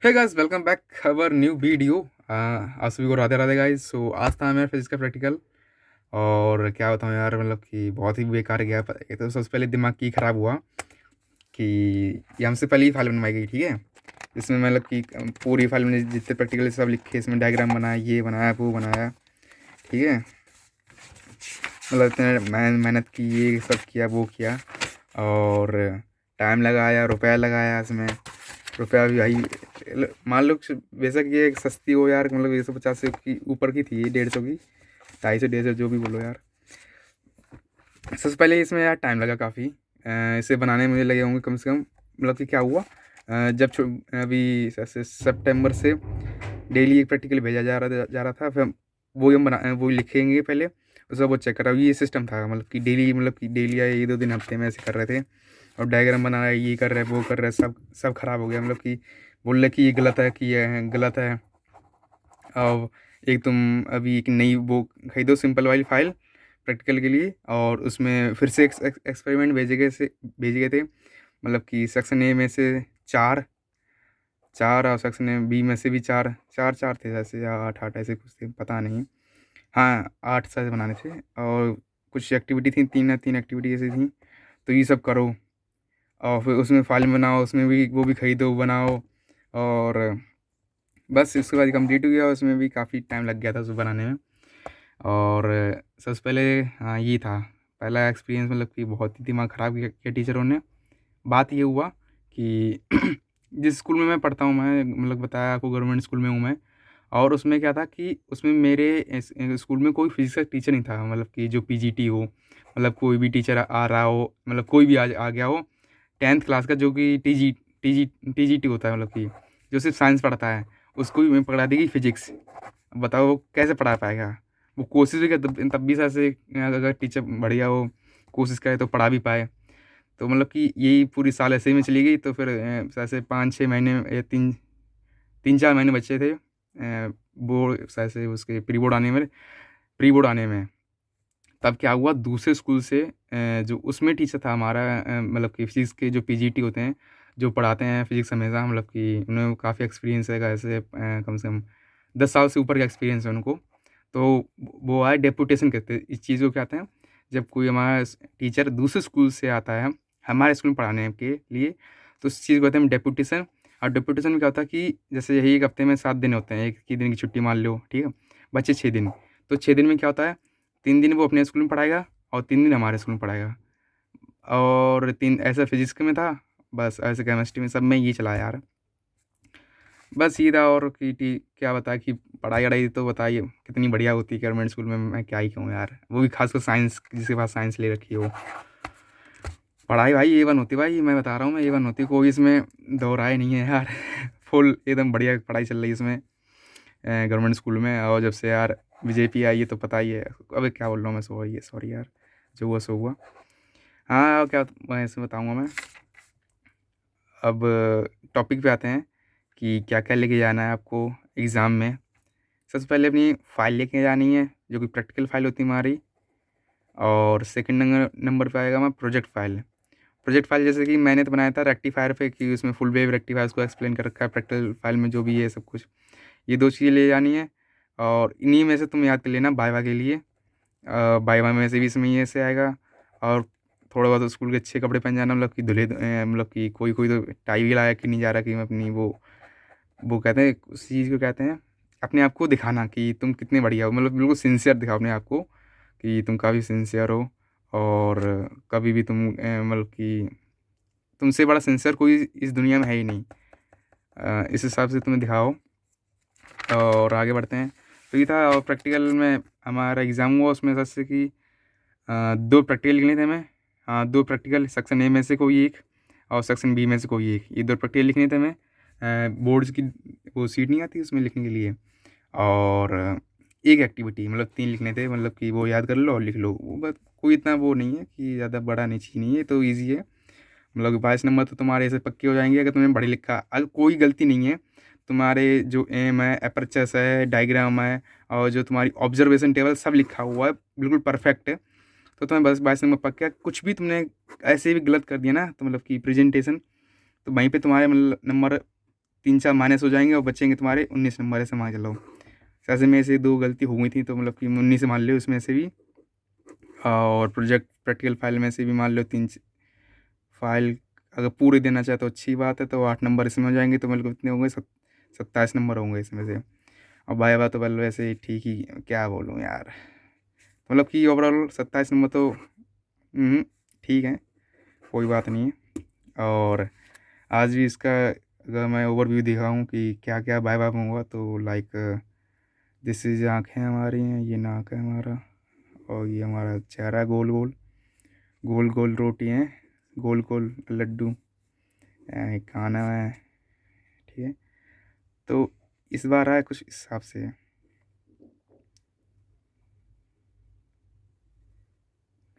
Hey guys, welcome back our new video. आप सभी को राधे राधे गाइस। सो आज था मेरा फिजिक्स का प्रैक्टिकल। और क्या बताऊँ यार, मतलब कि बहुत ही बेकार गया। एक तो सबसे पहले दिमाग की ख़राब हुआ कि ये हमसे पहले ही फाइल बनवाई गई, ठीक है। इसमें मतलब कि पूरी फाइल में जितने प्रैक्टिकल सब लिखे, इसमें डायग्राम बनाया, ये बनाया, वो बनाया, ठीक है। मतलब इतने मेहनत की, ये सब किया, वो किया, और टाइम लगाया, रुपया लगाया इसमें। रुपया भी भाई मान लो बेशक ये सस्ती हो यार, मतलब 150 की ऊपर की थी, 150 की, 250 150 जो भी बोलो यार। सबसे पहले इसमें यार टाइम लगा काफ़ी। इसे बनाने में मुझे लगे होंगे कम से कम, मतलब कि क्या हुआ, जब अभी ऐसे सितंबर से डेली एक प्रैक्टिकल भेजा जा रहा था। फिर वो हम बना वो लिखेंगे पहले, उसका वो चेक करा। ये सिस्टम था, मतलब कि डेली या ये 2 दिन हफ्ते में ऐसे कर रहे थे। और डायग्राम बना रहा है, ये कर रहे हैं, वो कर रहे हैं, सब खराब हो गया। मतलब कि बोल रहे कि ये गलत है, कि ये गलत है। अब एक तुम अभी एक नई वो खरीदो, सिंपल वाली फाइल प्रैक्टिकल के लिए, और उसमें फिर से एक्सपेरिमेंट भेजे गए थे। मतलब कि सेक्शन ए में से चार चार और सेक्शन बी में से भी चार चार चार थे ऐसे, या 8 8 ऐसे कुछ थे, पता नहीं। हाँ, 8 शायद बनाने थे। और कुछ एक्टिविटी थी, 3 एक्टिविटी ऐसी थी। तो ये सब करो, और फिर उसमें फाइल बनाओ, उसमें भी वो भी खरीदो, बनाओ। और बस इसके बाद कंप्लीट हो गया। उसमें भी काफ़ी टाइम लग गया था उसे बनाने में। और सबसे पहले हाँ, ये था पहला एक्सपीरियंस। मतलब कि बहुत ही दिमाग ख़राब किया टीचरों ने। बात ये हुआ कि जिस स्कूल में मैं पढ़ता हूँ, मैं मतलब बताया आपको, गवर्नमेंट स्कूल में हूँ मैं। और उसमें क्या था कि उसमें मेरे स्कूल में कोई फिजिक्स का टीचर नहीं था, मतलब कि जो पीजीटी हो, मतलब कोई भी टीचर आ रहा हो, मतलब कोई भी आ गया हो 10th क्लास का, जो कि टीजी टीजीटी होता है, मतलब कि जो सिर्फ साइंस पढ़ता है, उसको भी मैं पढ़ा देगी फिजिक्स। अब बताओ वो कैसे पढ़ा पाएगा। वो कोशिश भी कर, तब भी ऐसे अगर टीचर बढ़िया हो, कोशिश करे तो पढ़ा भी पाए। तो मतलब कि यही पूरी साल ऐसे ही में चली गई। तो फिर ऐसे 5 6 महीने या 3 4 महीने बचे थे बोर्ड ऐसे उसके प्री बोर्ड आने में। तब क्या हुआ, दूसरे स्कूल से जो उसमें टीचर था हमारा, मतलब कि फिजिक्स के जो पीजीटी होते हैं, जो पढ़ाते हैं फिजिक्स हमेशा, मतलब कि उन्हें काफ़ी एक्सपीरियंस है ऐसे, कम से कम 10 साल से ऊपर का एक्सपीरियंस है उनको। तो वो आए डेपुटेशन कहते हैं इस चीज़ को, क्या कहते हैं, जब कोई हमारा टीचर दूसरे स्कूल से आता है हमारे स्कूल में पढ़ाने के लिए, तो उस चीज़ को कहते हैं डेपुटेशन। और डेपुटेशन में क्या होता है कि जैसे यही एक हफ्ते में 7 दिन होते हैं, एक ही दिन की छुट्टी मान लो, ठीक है, बचे 6 दिन। तो 6 दिन में क्या होता है, 3 दिन वो अपने स्कूल में पढ़ाएगा और 3 दिन हमारे स्कूल में पढ़ाएगा। और 3 ऐसा फिजिक्स में था, बस ऐसे केमिस्ट्री में, सब में ये चला यार। बस ये था। और क्या बताया कि पढ़ाई-वढ़ाई तो बताइए कितनी बढ़िया होती है गवर्नमेंट स्कूल में, मैं क्या ही कहूँ यार। वो भी खासकर साइंस, जिसके पास साइंस ले रखी हो। पढ़ाई भाई A1 होती है भाई, मैं बता रहा हूँ, मैं A1 होती है, कोई इसमें दो राय नहीं है यार। फुल एकदम बढ़िया पढ़ाई चल रही है इसमें, गवर्नमेंट स्कूल में। और जब से यार बीजेपी आई है तो पता ही है। अबे क्या बोल रहा हूँ मैं, सॉरी यार, जो हुआ सो हुआ। हाँ, और क्या मैं इसमें बताऊँगा मैं। अब टॉपिक पे आते हैं कि क्या-क्या लेके जाना है आपको एग्ज़ाम में। सबसे पहले अपनी फ़ाइल लेके जानी है, जो कि प्रैक्टिकल फ़ाइल होती है हमारी। और सेकंड नंबर पे आएगा हमारा प्रोजेक्ट फ़ाइल। प्रोजेक्ट फ़ाइल जैसे कि मैंने तो बनाया था रेक्टिफ़ायर पे, कि उसमें फुल वेव रेक्टिफ़ायर को एक्सप्लेन कर रखा है प्रैक्टिकल फ़ाइल में, जो भी है सब कुछ। ये 2 चीज़ें ले जानी है। और इन्हीं में से तुम याद कर लेना वाइवा के लिए। वाइवा में से भी इसमें ये से आएगा। और थोड़ा बहुत स्कूल के अच्छे कपड़े पहन जाना, मतलब कि मतलब कि कोई तो टाई भी लगा के नहीं जा रहा, कि मैं अपनी वो कहते हैं, उस चीज़ को कहते हैं, अपने आप को दिखाना कि तुम कितने बढ़िया हो, मतलब बिल्कुल सिंसियर दिखाओ अपने आप को कि तुम काफ़ी सिंसियर हो। और कभी भी तुम मतलब कि तुमसे बड़ा सिंसियर कोई इस दुनिया में है ही नहीं। इस हिसाब से तुम्हें दिखाओ। और आगे बढ़ते हैं। तो ये था। और प्रैक्टिकल में हमारा एग्ज़ाम हुआ, उसमें जैसे कि 2 प्रैक्टिकल लिखने थे हमें। हाँ, 2 प्रैक्टिकल, सेक्शन ए में से कोई एक और सेक्शन बी में से कोई एक, ये 2 प्रैक्टिकल लिखने थे हमें। बोर्ड्स की वो शीट नहीं आती उसमें लिखने के लिए। और एक एक्टिविटी, मतलब 3 लिखने थे, मतलब कि वो याद कर लो और लिख लो। वो बस कोई इतना वो नहीं है कि ज़्यादा बड़ा नहीं, चीज़ नहीं है, तो ईज़ी है। मतलब 22 नंबर तो तुम्हारे ऐसे पक्के हो जाएंगे अगर तुमने पढ़ी लिखा। अगर कोई गलती नहीं है, तुम्हारे जो एम है, अपर्चस है, डायग्राम है, और जो तुम्हारी ऑब्जर्वेशन टेबल सब लिखा हुआ है, बिल्कुल परफेक्ट है, तो तुम्हें बस 22 नंबर पक्का है। कुछ भी तुमने ऐसे भी गलत कर दिया ना, तो मतलब कि प्रेजेंटेशन, तो वहीं पे तुम्हारे मतलब नंबर 3-4 माइनस हो जाएंगे और बचेंगे तुम्हारे 19 नंबर, ऐसे मान के चलो। ऐसे में से 2 गलती हो गई थी, तो मतलब कि 19 मान लो उसमें से भी। और प्रोजेक्ट प्रैक्टिकल फाइल में से भी मान लो 3 फाइल अगर पूरे देना चाहे तो अच्छी बात है, तो 8 नंबर इसमें हो जाएंगे, तो मतलब कितने होंगे, 27 नंबर होंगे इसमें से। और बाय बाय तो बल वैसे ठीक ही, क्या बोलूँ यार, मतलब कि ओवरऑल 27 नंबर तो ठीक है, कोई बात नहीं है। और आज भी इसका अगर मैं ओवरव्यू दिखाऊं कि क्या क्या बाय बाय में हुआ, तो लाइक दिस इज आँखें हमारी हैं, ये नाक है हमारा, और ये हमारा चेहरा गोल गोल, गोल गोल रोटी हैं, गोल गोल लड्डू, खाना है, ठीक है। तो इस बार आया कुछ इस हिसाब से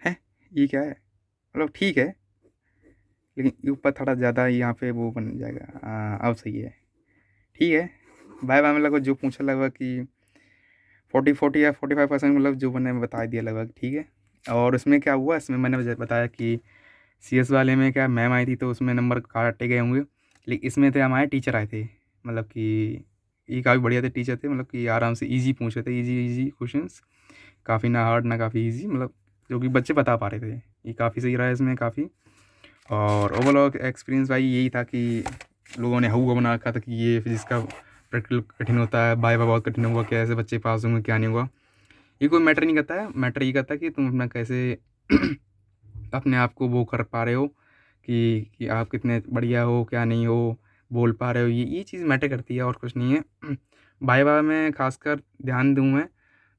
है, ये क्या है, मतलब ठीक है, लेकिन ये ऊपर थोड़ा ज़्यादा यहाँ पे वो बन जाएगा। अब सही है, ठीक है। बाय बाय में लगभग जो पूछा लगभग कि 40 या 45% मतलब जो मैंने बता दिया लगभग, ठीक है। और इसमें क्या हुआ, इसमें मैंने बताया कि CS वाले में क्या मैम आई थी, तो उसमें नंबर काटे गए होंगे, लेकिन इसमें थे हमारे टीचर आए थे, मतलब कि ये काफ़ी बढ़िया थे टीचर थे, मतलब कि आराम से इजी पूछ रहे थे, इजी इजी क्वेश्चंस, काफ़ी ना हार्ड ना काफ़ी इजी, मतलब जो कि बच्चे बता पा रहे थे, ये काफ़ी सही रहा है इसमें काफ़ी। और ओवरऑल एक्सपीरियंस भाई यही था कि लोगों ने हुआ बना रखा था कि ये फिजिक्स का प्रैक्टिकल कठिन होता है, बाय बाय बहुत कठिन हुआ, कैसे बच्चे पास होंगे क्या नहीं हुआ, ये कोई मैटर नहीं करता है। मैटर ये करता है कि तुम अपना कैसे अपने आप को वो कर पा रहे हो, कि आप कितने बढ़िया हो क्या नहीं हो, बोल पा रहे हो, ये चीज़ मैटर करती है, और कुछ नहीं है। बाय बाय में खासकर ध्यान दूँ मैं,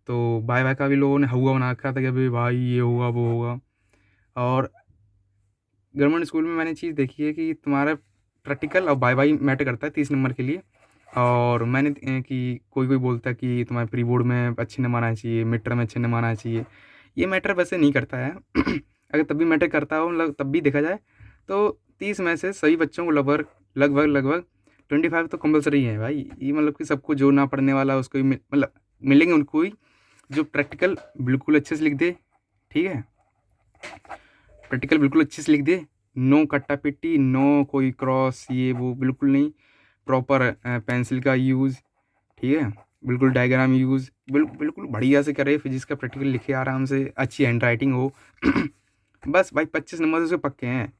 तो बाय बाय का भी लोगों ने हुआ बना रखा था कि अभी भाई ये होगा वो होगा। और गवर्नमेंट स्कूल में मैंने चीज़ देखी है कि तुम्हारा प्रैक्टिकल और बाय बाय मैटर करता है 30 नंबर के लिए। और मैंने कि कोई कोई बोलता है कि तुम्हारे प्री बोर्ड में अच्छे नंबर आने चाहिए, मिड टर्म में अच्छे नंबर आने चाहिए, ये मैटर वैसे नहीं करता है। अगर तब भी मैटर करता हो, मतलब तब भी देखा जाए तो 30 में से सभी बच्चों को लगभग लगभग लगभग 25 तो कंपलसरी है भाई, ये मतलब कि सबको जो ना पढ़ने वाला उसको ही मतलब मिलेंगे उनको ही जो प्रैक्टिकल बिल्कुल अच्छे से लिख दे, ठीक है, प्रैक्टिकल बिल्कुल अच्छे से लिख दे, नो कट्टा पिट्टी, नो कोई क्रॉस ये वो बिल्कुल नहीं, प्रॉपर पेंसिल का यूज़, ठीक है, बिल्कुल डायग्राम यूज़, बिल्कुल बढ़िया से करे, फिजिक्स का प्रैक्टिकल लिखे आराम से, अच्छी हैंड राइटिंग हो। बस भाई 25 नंबर से उसके पक्के हैं,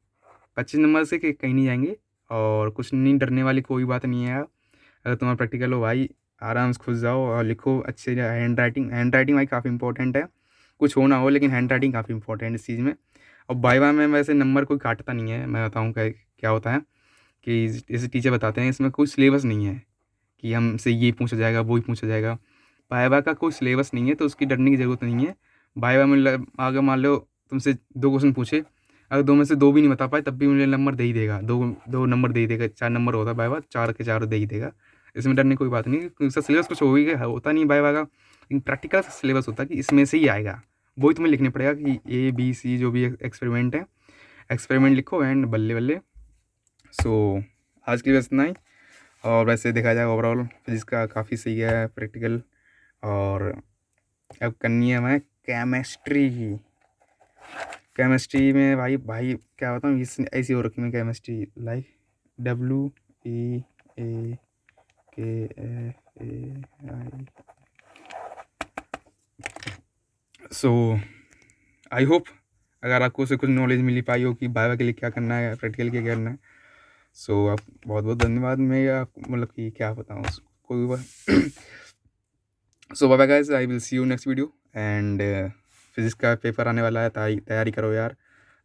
25 नंबर से कहीं नहीं जाएंगे, और कुछ नहीं, डरने वाली कोई बात नहीं है। अगर तुम्हारा प्रैक्टिकल हो भाई, आराम से खुश जाओ और लिखो अच्छे, हैंड राइटिंग भाई काफ़ी इंपॉर्टेंट है, कुछ हो ना हो लेकिन हैंड राइटिंग काफ़ी इंपॉर्टेंट है इस चीज़ में। और वाइवा में वैसे नंबर कोई काटता नहीं है, मैं बताऊँ क्या क्या होता है कि जैसे टीचर बताते हैं इसमें कोई सिलेबस नहीं है कि हमसे ये पूछा जाएगा वो ही पूछा जाएगा, वाइवा का कोई सिलेबस नहीं है, तो उसकी डरने की ज़रूरत नहीं है। वाइवा में अगर मान लो तुमसे 2 क्वेश्चन पूछे, अगर 2 में से 2 भी नहीं बता पाए तब भी मुझे नंबर दे ही देगा, 2 नंबर दे ही देगा, 4 नंबर होता है वाइवा, 4 के 4 दे ही देगा, इसमें डरने की कोई बात नहीं, क्योंकि उसका सिलेबस कुछ होता नहीं वाइवा का, लेकिन प्रैक्टिकल सिलेबस होता है कि इसमें से ही आएगा, वही तुम्हें लिखने पड़ेगा कि ABC जो भी एक्सपेरिमेंट है, एक्सपेरिमेंट लिखो एंड बल्ले बल्ले। सो आज के लिए बस इतना ही। और वैसे देखा जाए ओवरऑल फिजिक्स का काफ़ी सही है प्रैक्टिकल। और अब करनी है हमें केमिस्ट्री की। केमिस्ट्री में भाई भाई क्या बताऊँ, इस ऐसी हो रखी है chemistry, like WEAKFAI। So I hope अगर आपको उससे कुछ नॉलेज मिल पाई हो कि वाइवा के लिए क्या करना है, प्रैक्टिकल के क्या करना है। सो आप बहुत बहुत धन्यवाद। मैं आपको मतलब कि क्या बताऊँ कोई बात। So bye guys, I will see you next video. And physics का पेपर आने वाला है, तैयारी करो यार।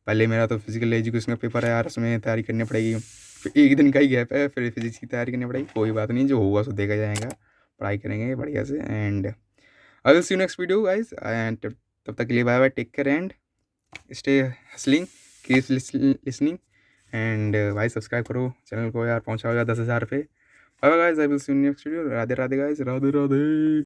पहले मेरा तो फिजिकल एजुकेशन का पेपर है यार, उसमें तैयारी करनी पड़ेगी, फिर एक दिन का ही गैप है, फिर फिजिक्स की तैयारी करनी पड़ेगी। कोई बात नहीं, जो होगा सो देखा जाएगा, पढ़ाई करेंगे बढ़िया से। And I will see you next video guys. And तब तक के लिए bye bye, take care and stay hustling, keep listening. And भाई सब्सक्राइब करो चैनल को यार, पहुँचाओ यार 10,000 पे। Bye bye guys, I will see you next video. Radhe Radhe guys, Radhe Radhe.